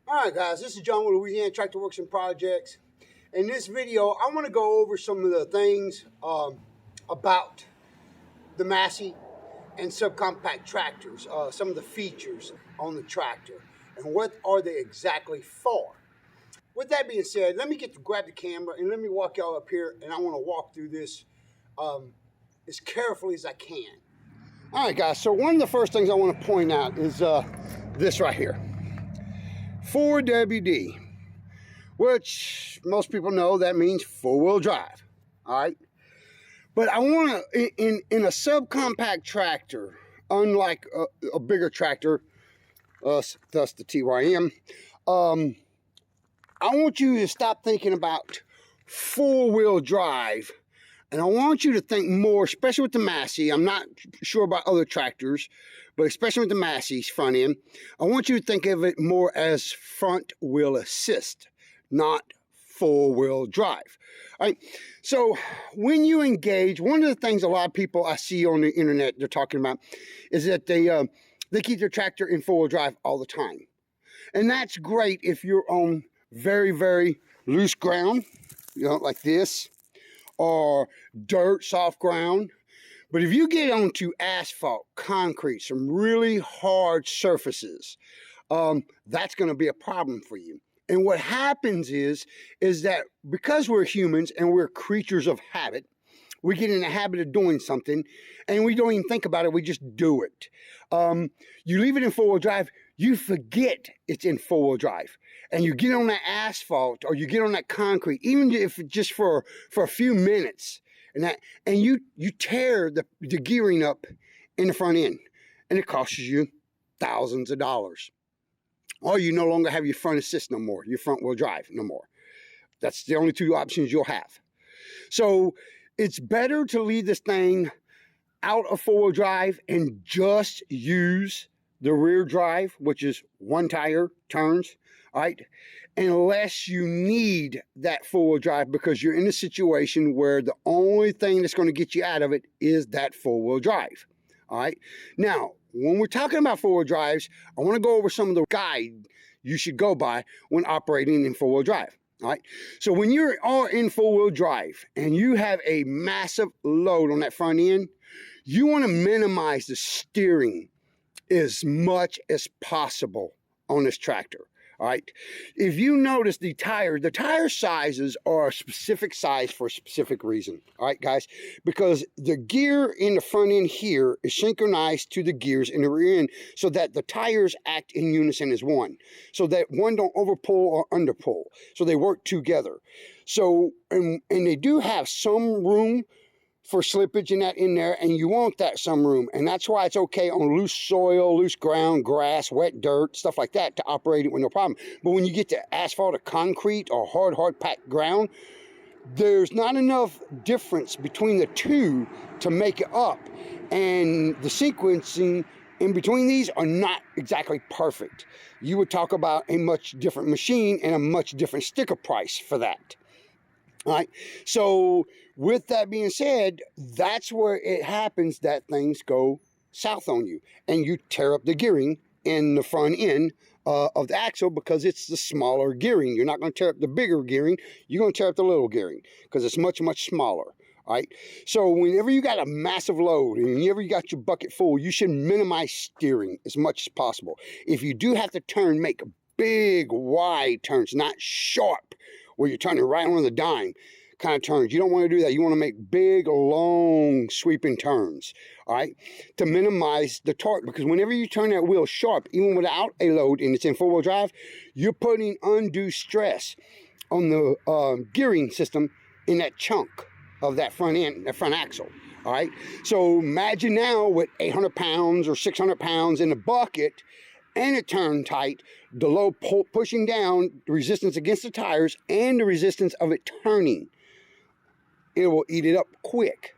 Alright guys, this is John with Louisiana Tractor Works and Projects. In this video, I want to go over some of the things about the Massey and subcompact tractors, some of the features on the tractor, and what are they exactly for. With that being said, let me grab the camera and let me walk y'all up here, and I want to walk through this as carefully as I can. Alright guys, so one of the first things I want to point out is this right here. 4WD, which most people know that means four-wheel drive, all right? But I want to, in a subcompact tractor, unlike a bigger tractor, thus the TYM, I want you to stop thinking about four-wheel drive, and I want you to think more, especially with the Massey. I'm not sure about other tractors, but especially with the Massey's front end, I want you to think of it more as front wheel assist, not four-wheel drive. All right. So when you engage, one of the things a lot of people I see on the internet they're talking about is that they keep their tractor in four-wheel drive all the time. And that's great if you're on very, very loose ground, you know, like this, or dirt, soft ground. But if you get onto asphalt, concrete, some really hard surfaces, that's going to be a problem for you. And what happens is that because we're humans and we're creatures of habit, we get in the habit of doing something and we don't even think about it, we just do it. You leave it in four-wheel drive, you forget it's in four-wheel drive. And you get on that asphalt or you get on that concrete, even if just for a few minutes, and you tear the gearing up in the front end, and it costs you thousands of dollars. Or you no longer have your front assist no more, your front wheel drive no more. That's the only two options you'll have. So it's better to leave this thing out of four-wheel drive and just use the rear drive, which is one tire turns, all right, unless you need that four-wheel drive because you're in a situation where the only thing that's going to get you out of it is that four-wheel drive, all right? Now, when we're talking about four-wheel drives, I want to go over some of the guide you should go by when operating in four-wheel drive, all right? So when you are in four-wheel drive and you have a massive load on that front end, you want to minimize the steering as much as possible on this tractor. All right. If you notice the tire sizes are a specific size for a specific reason. All right, guys, because the gear in the front end here is synchronized to the gears in the rear end so that the tires act in unison as one, so that one don't overpull or underpull. So they work together. So, and they do have some room for slippage and that in there, and you want that some room, and that's why it's okay on loose soil, loose ground, grass, wet dirt, stuff like that to operate it with no problem. But when you get to asphalt or concrete or hard packed ground, there's not enough difference between the two to make it up, and the sequencing in between these are not exactly perfect. You would talk about a much different machine and a much different sticker price for that. All right, so with that being said, that's where it happens that things go south on you and you tear up the gearing in the front end of the axle because it's the smaller gearing. You're not going to tear up the bigger gearing, you're going to tear up the little gearing because it's much, much smaller. All right, so whenever you got a massive load and whenever you got your bucket full, you should minimize steering as much as possible. If you do have to turn, make big, wide turns, not sharp, where you're turning right on the dime kind of turns. You don't want to do that. You want to make big, long, sweeping turns, all right, to minimize the torque. Because whenever you turn that wheel sharp, even without a load and it's in four-wheel drive, you're putting undue stress on the gearing system in that chunk of that front end, that front axle, all right? So imagine now with 800 pounds or 600 pounds in the bucket, and it turned tight, the load pushing down, the resistance against the tires, and the resistance of it turning. It will eat it up quick.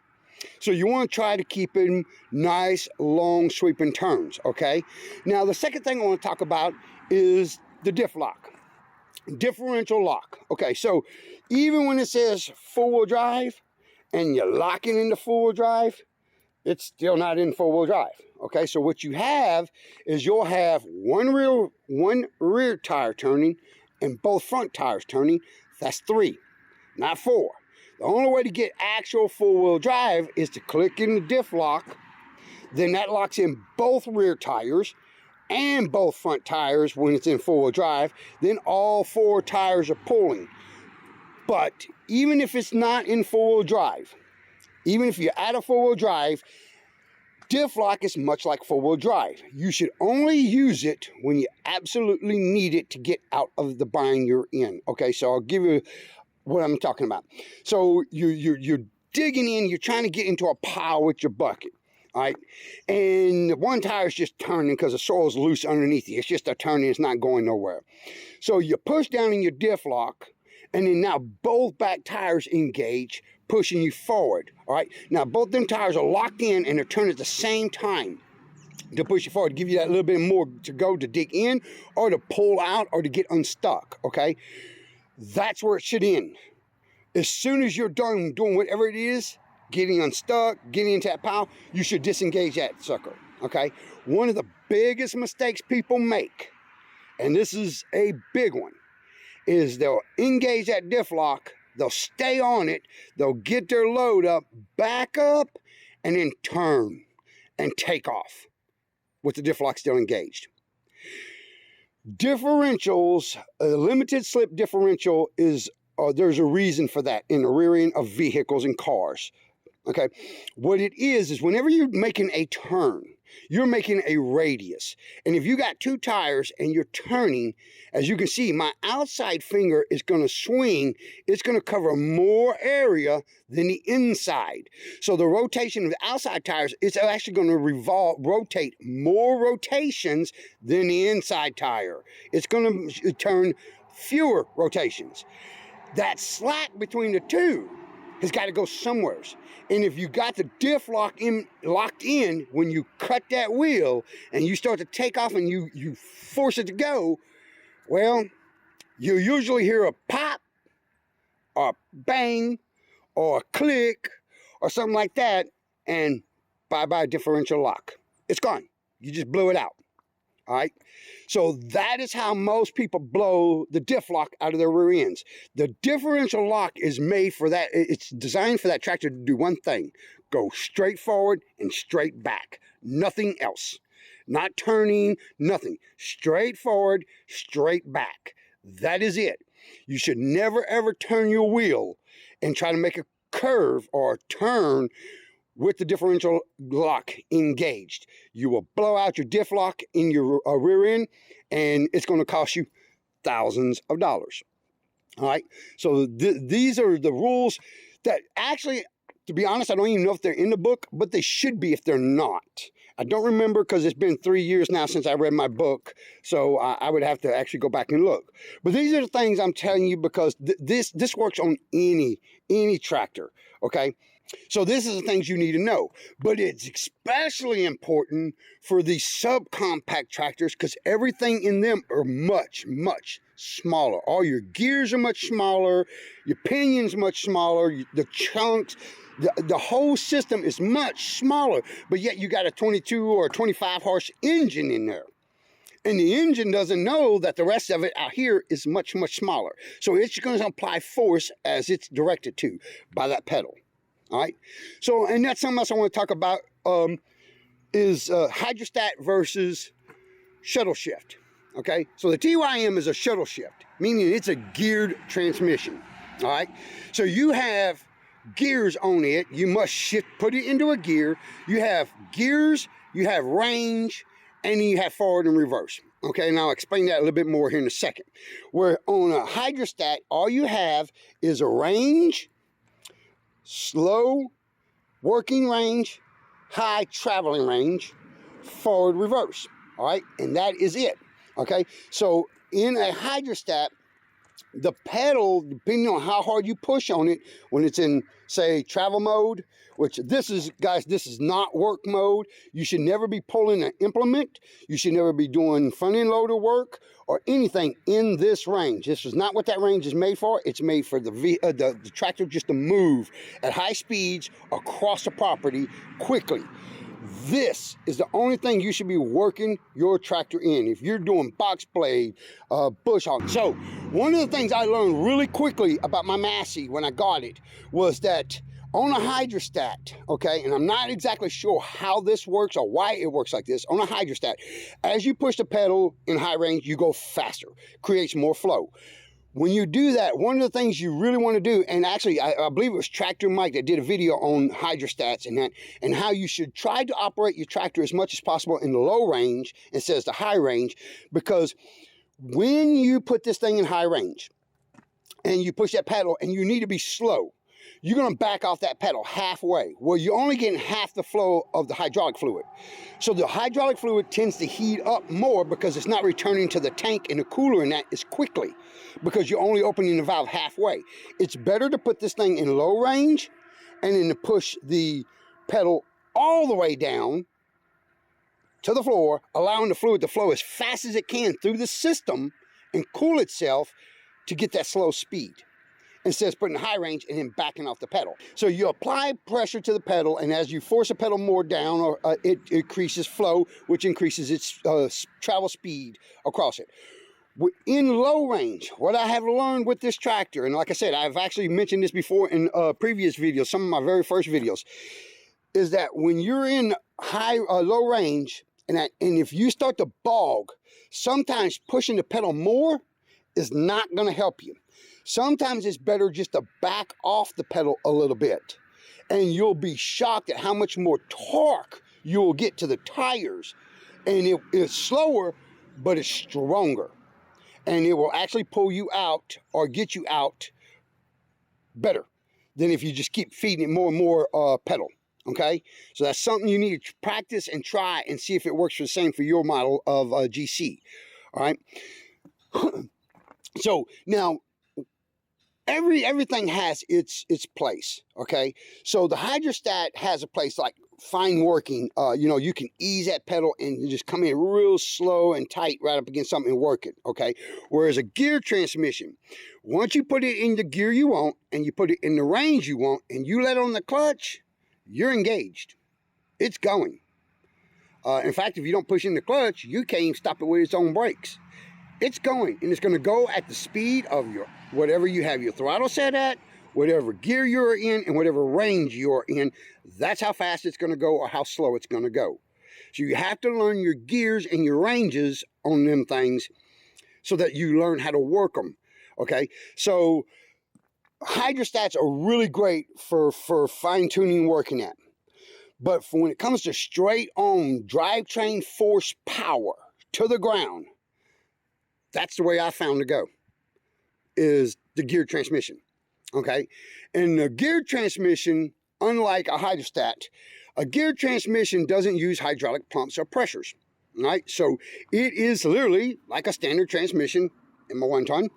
So you want to try to keep in nice, long, sweeping turns, okay? Now, the second thing I want to talk about is the Diff Lock. Differential lock. Okay, so even when it says four-wheel drive, and you're locking into four-wheel drive, it's still not in four-wheel drive. Okay, so what you have is you'll have one rear tire turning and both front tires turning. That's 3, not 4. The only way to get actual four-wheel drive is to click in the diff lock. Then that locks in both rear tires and both front tires when it's in four-wheel drive. Then all 4 tires are pulling. But even if it's not in four-wheel drive, even if you're out of four-wheel drive, diff lock is much like four-wheel drive. You should only use it when you absolutely need it to get out of the bind you're in. Okay, so I'll give you what I'm talking about. So you're digging in, you're trying to get into a pile with your bucket, all right? And the one tire is just turning because the soil's loose underneath you. It's just a turning, it's not going nowhere. So you push down in your diff lock, and then now both back tires engage, pushing you forward, all right? Now, both them tires are locked in and they're turning at the same time to push you forward, to give you that little bit more to go to dig in or to pull out or to get unstuck, okay? That's where it should end. As soon as you're done doing whatever it is, getting unstuck, getting into that pile, you should disengage that sucker, okay? One of the biggest mistakes people make, and this is a big one, is they'll engage that diff lock, they'll stay on it, they'll get their load up, back up, and then turn and take off with the diff lock still engaged. Differentials, a limited slip differential is, there's a reason for that in the rear end of vehicles and cars. Okay, what it is whenever you're making a turn, you're making a radius. And if you got 2 tires and you're turning, as you can see, my outside finger is going to swing. It's going to cover more area than the inside. So the rotation of the outside tires, it's actually going to rotate more rotations than the inside tire. It's going to turn fewer rotations. That slack between the two has got to go somewhere. And if you got the diff locked in when you cut that wheel and you start to take off and you force it to go, well, you usually hear a pop or a bang or a click or something like that, and bye-bye differential lock. It's gone. You just blew it out. All right, so that is how most people blow the diff lock out of their rear ends. The differential lock is made for that. It's designed for that tractor to do one thing: go straight forward and straight back. Nothing else. Not turning, nothing. Straight forward, straight back. That is it. You should never ever turn your wheel and try to make a curve or a turn with the differential lock engaged. You will blow out your diff lock in your rear end, and it's going to cost you thousands of dollars. All right, so these are the rules that actually, to be honest, I don't even know if they're in the book, but they should be if they're not. I don't remember because it's been 3 years now since I read my book, so I would have to actually go back and look. But these are the things I'm telling you because this works on any tractor, okay? So this is the things you need to know, but it's especially important for these subcompact tractors because everything in them are much, much smaller. All your gears are much smaller, your pinion's much smaller, the chunks, the whole system is much smaller, but yet you got a 22 or 25 horse engine in there. And the engine doesn't know that the rest of it out here is much, much smaller. So it's going to apply force as it's directed to by that pedal. All right, so, and that's something else I want to talk about is hydrostat versus shuttle shift, okay? So the TYM is a shuttle shift, meaning it's a geared transmission, all right? So you have gears on it. You must put it into a gear. You have gears, you have range, and then you have forward and reverse. Okay, and I'll explain that a little bit more here in a second. Where on a hydrostat, all you have is a range, slow working range, high traveling range, forward reverse, all right? And that is it, okay? So in a hydrostat, the pedal, depending on how hard you push on it, when it's in, say, travel mode, which this is, guys, this is not work mode. You should never be pulling an implement. You should never be doing front end loader work or anything in this range. This is not what that range is made for. It's made for the tractor just to move at high speeds across the property quickly. This is the only thing you should be working your tractor in. If you're doing box blade, bush hog. So one of the things I learned really quickly about my Massey when I got it was that on a hydrostat, okay, and I'm not exactly sure how this works or why it works like this, on a hydrostat, as you push the pedal in high range, you go faster, creates more flow. When you do that, one of the things you really want to do, and actually I believe it was Tractor Mike that did a video on hydrostats and that, and how you should try to operate your tractor as much as possible in the low range instead of the high range, because when you put this thing in high range and you push that pedal and you need to be slow, you're going to back off that pedal halfway. Well, you're only getting half the flow of the hydraulic fluid. So the hydraulic fluid tends to heat up more because it's not returning to the tank and the cooler and that as quickly, because you're only opening the valve halfway. It's better to put this thing in low range and then to push the pedal all the way down to the floor, allowing the fluid to flow as fast as it can through the system and cool itself to get that slow speed, instead of putting high range and then backing off the pedal. So you apply pressure to the pedal, and as you force the pedal more down, or it increases flow, which increases its travel speed across it. In low range, what I have learned with this tractor, and like I said, I've actually mentioned this before in previous videos, some of my very first videos, is that when you're in low range, and if you start to bog, sometimes pushing the pedal more is not going to help you. Sometimes it's better just to back off the pedal a little bit, and you'll be shocked at how much more torque you'll get to the tires. And it's slower, but it's stronger. And it will actually pull you out or get you out better than if you just keep feeding it more and more pedal, okay? So that's something you need to practice and try and see if it works for the same for your model of GC, all right? So now, everything has its place, okay? So the hydrostat has a place like fine working. You know, you can ease that pedal and just come in real slow and tight right up against something and work it, okay? Whereas a gear transmission, once you put it in the gear you want and you put it in the range you want and you let on the clutch, you're engaged. It's going. In fact, if you don't push in the clutch, you can't even stop it with its own brakes. It's going, and it's going to go at the speed of your whatever you have your throttle set at, whatever gear you're in, and whatever range you're in. That's how fast it's going to go or how slow it's going to go. So you have to learn your gears and your ranges on them things so that you learn how to work them, okay? So hydrostats are really great for fine-tuning working at. But for when it comes to straight-on drivetrain force power to the ground, that's the way I found to go, is the geared transmission, okay? And the geared transmission, unlike a hydrostat, a geared transmission doesn't use hydraulic pumps or pressures, right? So it is literally like a standard transmission in my 1-ton.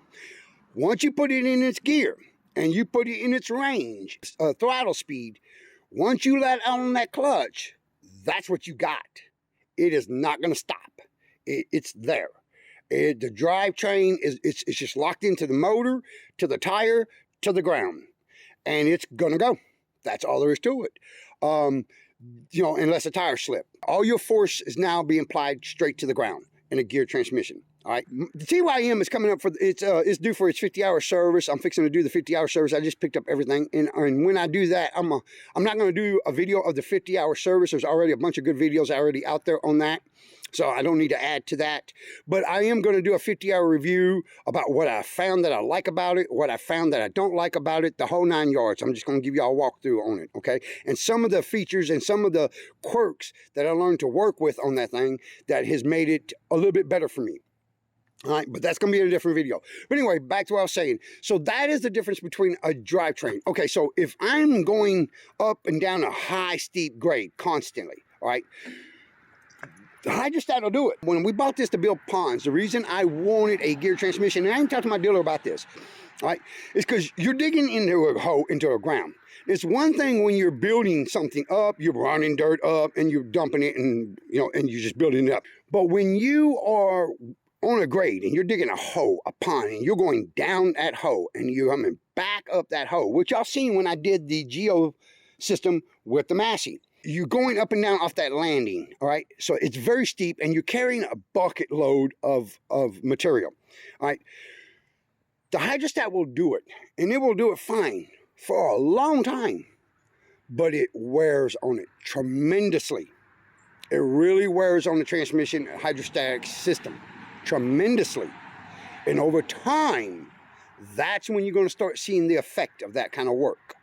Once you put it in its gear and you put it in its range, throttle speed, once you let on that clutch, that's what you got. It is not going to stop. It's there. The drivetrain it's just locked into the motor, to the tire, to the ground, and it's gonna go. That's all there is to it. You know, unless the tires slip, all your force is now being applied straight to the ground in a geared transmission. All right, the TYM is coming up for it's due for its 50-hour service. I'm fixing to do the 50-hour service. I just picked up everything, and when I do that, I'm not going to do a video of the 50-hour service. There's already a bunch of good videos already out there on that. So I don't need to add to that, but I am going to do a 50-hour review about what I found that I like about it, what I found that I don't like about it, the whole 9 yards. I'm just going to give you all a walkthrough on it, okay? And some of the features and some of the quirks that I learned to work with on that thing that has made it a little bit better for me. All right, but that's going to be in a different video. But anyway, back to what I was saying. So that is the difference between a drivetrain. Okay, so if I'm going up and down a high, steep grade constantly, all right, The hydrostat will do it. When we bought this to build ponds, the reason I wanted a gear transmission, and I didn't talk to my dealer about this, all right, is because you're digging into a hole, into a ground. It's one thing when you're building something up, you're running dirt up and you're dumping it and, you know, and you're just building it up. But when you are on a grade and you're digging a hole, a pond, and you're going down that hole and you're coming back up that hole, which y'all seen when I did the geo system with the Massey. You're going up and down off that landing, all right? So it's very steep and you're carrying a bucket load of material, all right? The hydrostat will do it, and it will do it fine for a long time, but it wears on it tremendously. It really wears on the transmission hydrostatic system tremendously. And over time, that's when you're going to start seeing the effect of that kind of work.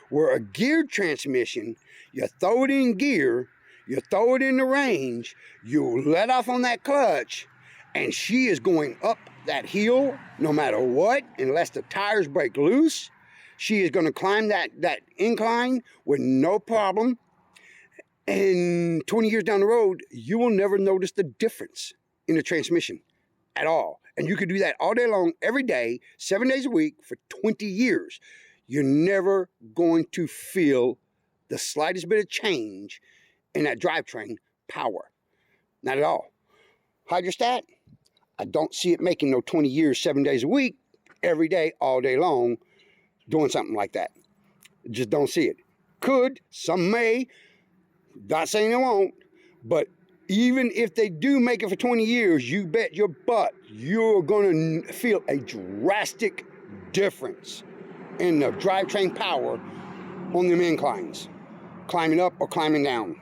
Where a geared transmission, you throw it in gear, you throw it in the range, you let off on that clutch, and she is going up that hill no matter what, unless the tires break loose. She is going to climb that incline with no problem. And 20 years down the road, you will never notice the difference in the transmission at all. And you could do that all day long, every day, 7 days a week for 20 years. You're never going to feel the slightest bit of change in that drivetrain power. Not at all. Hydrostat, I don't see it making no 20 years, 7 days a week, every day, all day long, doing something like that. Just don't see it. Could, some may, not saying they won't, but even if they do make it for 20 years, you bet your butt you're going to feel a drastic difference in the drivetrain power on them inclines, climbing up or climbing down.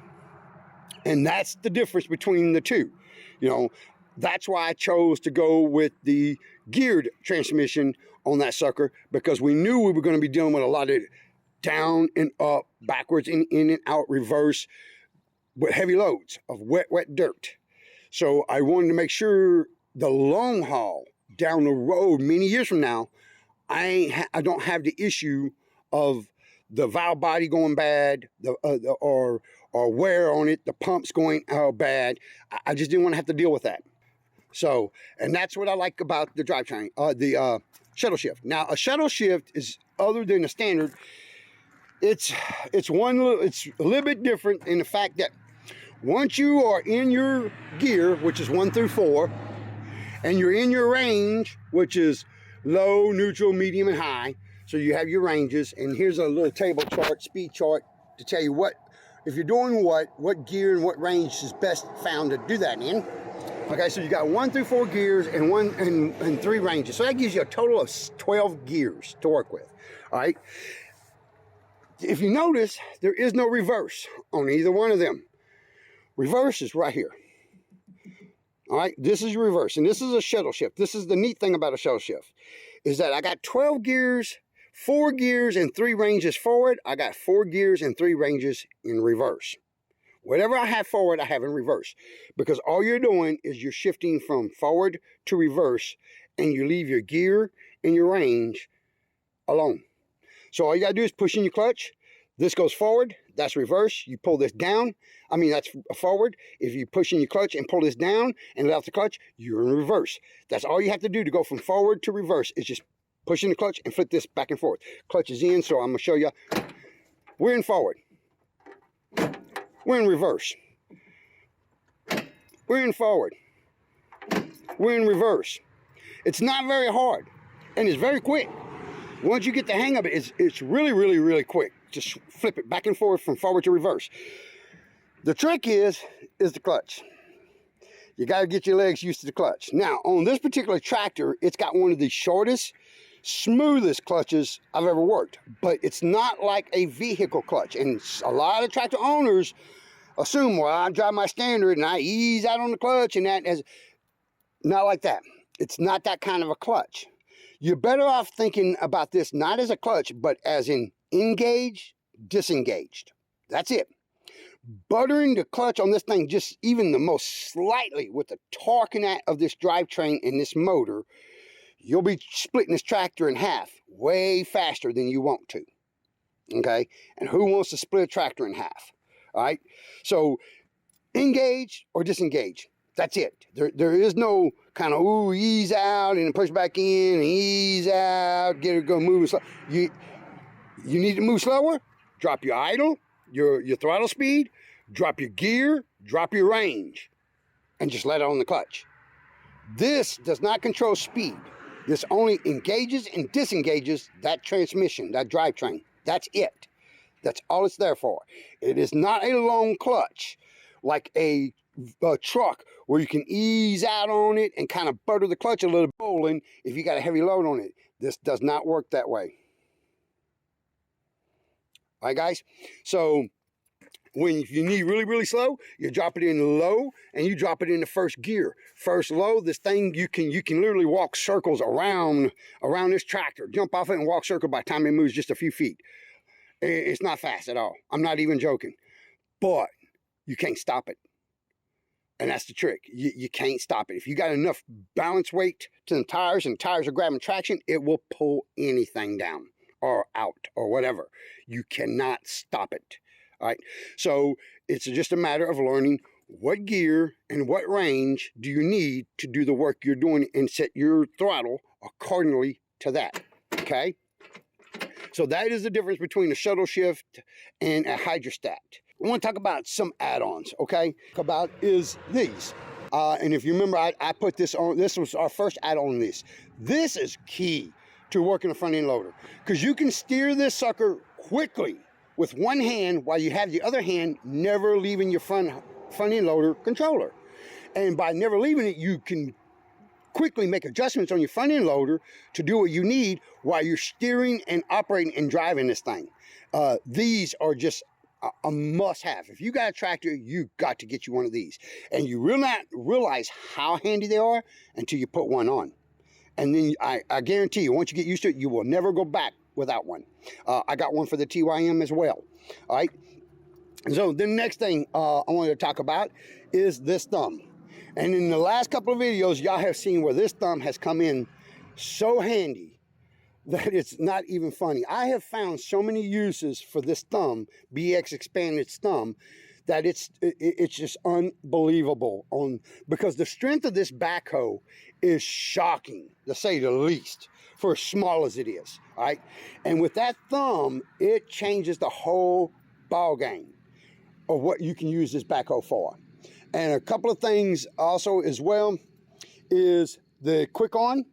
And that's the difference between the two. You know, that's why I chose to go with the geared transmission on that sucker, because we knew we were going to be dealing with a lot of down and up, backwards and in and out, reverse, with heavy loads of wet dirt. So I wanted to make sure the long haul down the road, many years from now, I don't have the issue of the valve body going bad, or wear on it, the pumps going bad. I just didn't want to have to deal with that. So, and that's what I like about the drivetrain, the shuttle shift. Now, a shuttle shift is, other than the standard, it's a little bit different in the fact that once you are in your gear, which is 1 through 4, and you're in your range, which is low, neutral, medium, and high, so you have your ranges, and here's a little table chart, speed chart, to tell you what, if you're doing what gear and what range is best found to do that in. Okay, so you got 1 through 4 gears and 3 ranges. So that gives you a total of 12 gears to work with. All right. If you notice, there is no reverse on either one of them. Reverse is right here. All right, this is your reverse, and this is a shuttle shift. This is the neat thing about a shuttle shift, is that I got 12 gears, 4 gears and 3 ranges forward. I got 4 gears and 3 ranges in reverse. Whatever I have forward, I have in reverse, because all you're doing is you're shifting from forward to reverse, and you leave your gear and your range alone. So all you gotta do is push in your clutch. This goes forward, that's reverse. You pull this down, that's forward. If you push in your clutch and pull this down and let off the clutch, you're in reverse. That's all you have to do to go from forward to reverse, is just push in the clutch and flip this back and forth. Clutch is in, so I'm gonna show you. We're in forward. We're in reverse. We're in forward. We're in reverse. It's not very hard, and it's very quick. Once you get the hang of it, it's really, really, really quick. Just flip it back and forth from forward to reverse. The trick is the clutch. You got to get your legs used to the clutch. Now, on this particular tractor, it's got one of the shortest, smoothest clutches I've ever worked. But it's not like a vehicle clutch. And a lot of tractor owners assume, well, I drive my standard and I ease out on the clutch, and that is not like that. It's not that kind of a clutch. You're better off thinking about this not as a clutch, but as in engaged, disengaged. That's it. Buttering the clutch on this thing just even the most slightly with the torque and that of this drivetrain and this motor, you'll be splitting this tractor in half way faster than you want to. Okay? And who wants to split a tractor in half? All right? So engage or disengage. That's it. There is no kind of, ooh, ease out and push back in and ease out, get it go move slow. You need to move slower, drop your idle, your throttle speed, drop your gear, drop your range, and just let it on the clutch. This does not control speed. This only engages and disengages that transmission, that drivetrain. That's it. That's all it's there for. It is not a long clutch like a truck where you can ease out on it and kind of butter the clutch a little bowling if you got a heavy load on it. This does not work that way. All right, guys? So when you need really slow, you drop it in low and you drop it in the first gear. First low, this thing, you can literally walk circles around this tractor, jump off it and walk circle by the time it moves just a few feet. It's not fast at all. I'm not even joking. But you can't stop it. And that's the trick. You can't stop it. If you got enough balance weight to the tires and tires are grabbing traction, it will pull anything down or out or whatever. You cannot stop it. All right. So it's just a matter of learning what gear and what range do you need to do the work you're doing and set your throttle accordingly to that. Okay. So that is the difference between a shuttle shift and a hydrostat. I want to talk about some add-ons, okay? About is these. And if you remember, I put this on, this was our first add-on on this. This is key to working a front end loader because you can steer this sucker quickly with one hand while you have the other hand never leaving your front end loader controller. And by never leaving it, you can quickly make adjustments on your front end loader to do what you need while you're steering and operating and driving this thing. These are just a must-have. If you got a tractor, you got to get you one of these. And you will not realize how handy they are until you put one on. And then I guarantee you, once you get used to it, you will never go back without one. I got one for the TYM as well. All right. So the next thing I wanted to talk about is this thumb. And in the last couple of videos, y'all have seen where this thumb has come in so handy that it's not even funny. I have found so many uses for this thumb, BX expanded thumb, that it's just unbelievable. Because the strength of this backhoe is shocking, to say the least, for as small as it is. All right, and with that thumb, it changes the whole ball game of what you can use this backhoe for. And a couple of things also as well is the quick on.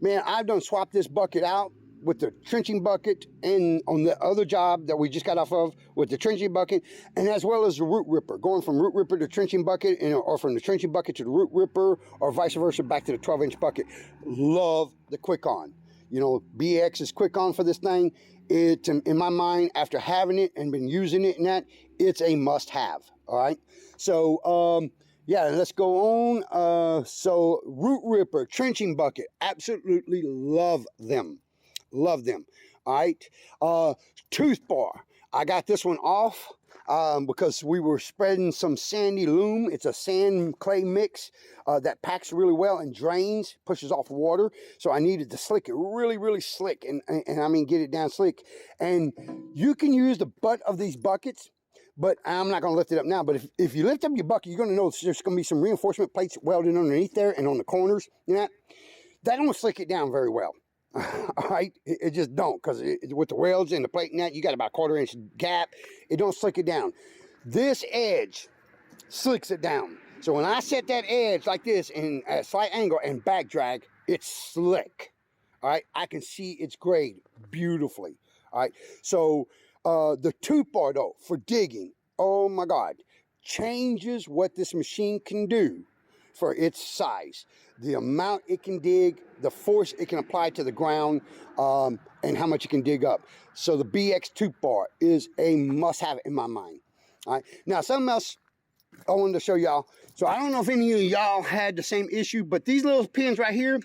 Man, I've done swapped this bucket out with the trenching bucket and on the other job that we just got off of with the trenching bucket, and as well as the root ripper, going from root ripper to trenching bucket, or from the trenching bucket to the root ripper, or vice versa back to the 12-inch bucket. Love the quick on. You know, BX is quick on for this thing. It, in my mind, after having it and been using it and that, it's a must have. All right. So, yeah, let's go on. So root ripper, trenching bucket, absolutely love them. Love them. All right. Tooth bar. I got this one off because we were spreading some sandy loam. It's a sand clay mix that packs really well and drains, pushes off water. So I needed to slick it really slick, and I mean get it down slick. And you can use the butt of these buckets, but I'm not going to lift it up now. But if you lift up your bucket, you're going to know there's going to be some reinforcement plates welded underneath there and on the corners. You know, that don't slick it down very well. All right, it just don't, because with the welds and the plate and that, you got about a 1/4 inch gap. It don't slick it down. This edge slicks it down. So when I set that edge like this in a slight angle and back drag, it's slick. All right, I can see its grade beautifully. All right, so the tooth bar though for digging, oh my God, changes what this machine can do for its size. The amount it can dig, the force it can apply to the ground, and how much it can dig up. So the BX tooth bar is a must-have in my mind. All right. Now, something else I wanted to show y'all. So I don't know if any of y'all had the same issue, but these little pins right here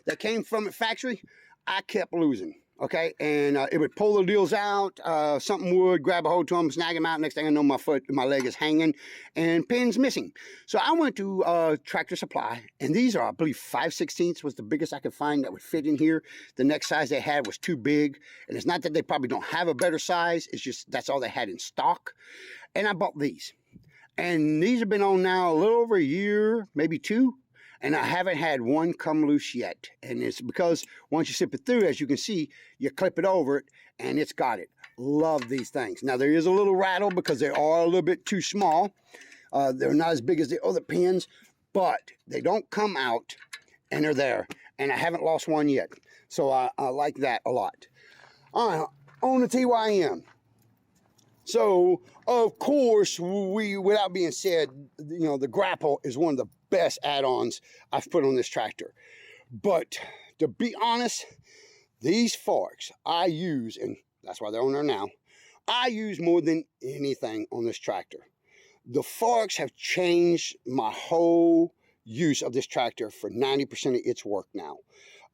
that came from the factory, I kept losing. Okay, and it would pull the deals out, something would grab a hold to them, snag them out. Next thing I know, my leg is hanging and pins missing. So I went to Tractor Supply, and these are, I believe, 5/16 was the biggest I could find that would fit in here. The next size they had was too big, and it's not that they probably don't have a better size, it's just that's all they had in stock. And I bought these. And these have been on now a little over a year, maybe 2. And I haven't had one come loose yet. And it's because once you sip it through, as you can see, you clip it over it and it's got it. Love these things. Now there is a little rattle because they are a little bit too small. They're not as big as the other pins, but they don't come out and they're there. And I haven't lost one yet. So I like that a lot. All right, on the TYM. So, of course, without being said, you know, the grapple is one of the best add-ons I've put on this tractor. But to be honest, these forks I use, and that's why they're on there now, I use more than anything on this tractor. The forks have changed my whole use of this tractor for 90% of its work now.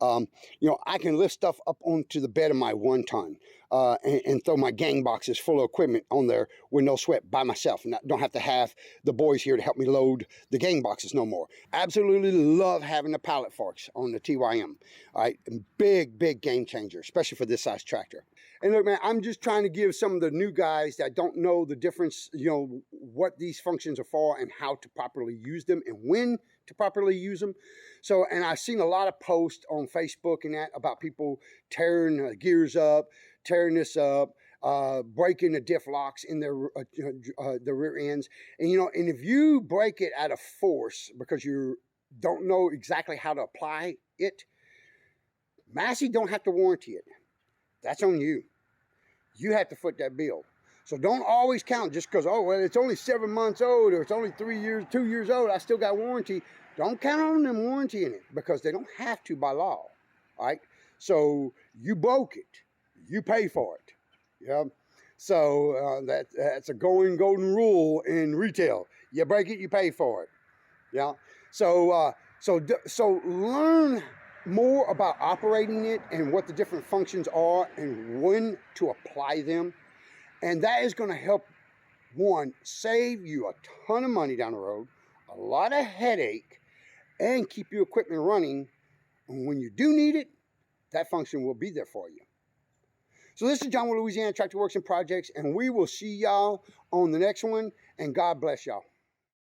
You know, I can lift stuff up onto the bed of my 1-ton and throw my gang boxes full of equipment on there with no sweat by myself. And I don't have to have the boys here to help me load the gang boxes no more. Absolutely love having the pallet forks on the TYM. All right, and big game changer, especially for this size tractor. And look, man, I'm just trying to give some of the new guys that don't know the difference, you know, what these functions are for and how to properly use them and when to properly use them. So, and I've seen a lot of posts on Facebook and that about people tearing gears up, tearing this up, breaking the diff locks in their the rear ends. And, you know, and if you break it out of force because you don't know exactly how to apply it, Massey don't have to warranty it. That's on you. You have to foot that bill. So don't always count just because, oh, well, it's only 7 months old or it's only 2 years old, I still got warranty. Don't count on them warrantying it because they don't have to by law, all right? So you broke it, you pay for it, yeah? So that's a going golden rule in retail. You break it, you pay for it, yeah? So learn more about operating it and what the different functions are and when to apply them. And that is going to help, one, save you a ton of money down the road, a lot of headache, and keep your equipment running. And when you do need it, that function will be there for you. So this is John with Louisiana Tractor Works and Projects, and we will see y'all on the next one, and God bless y'all.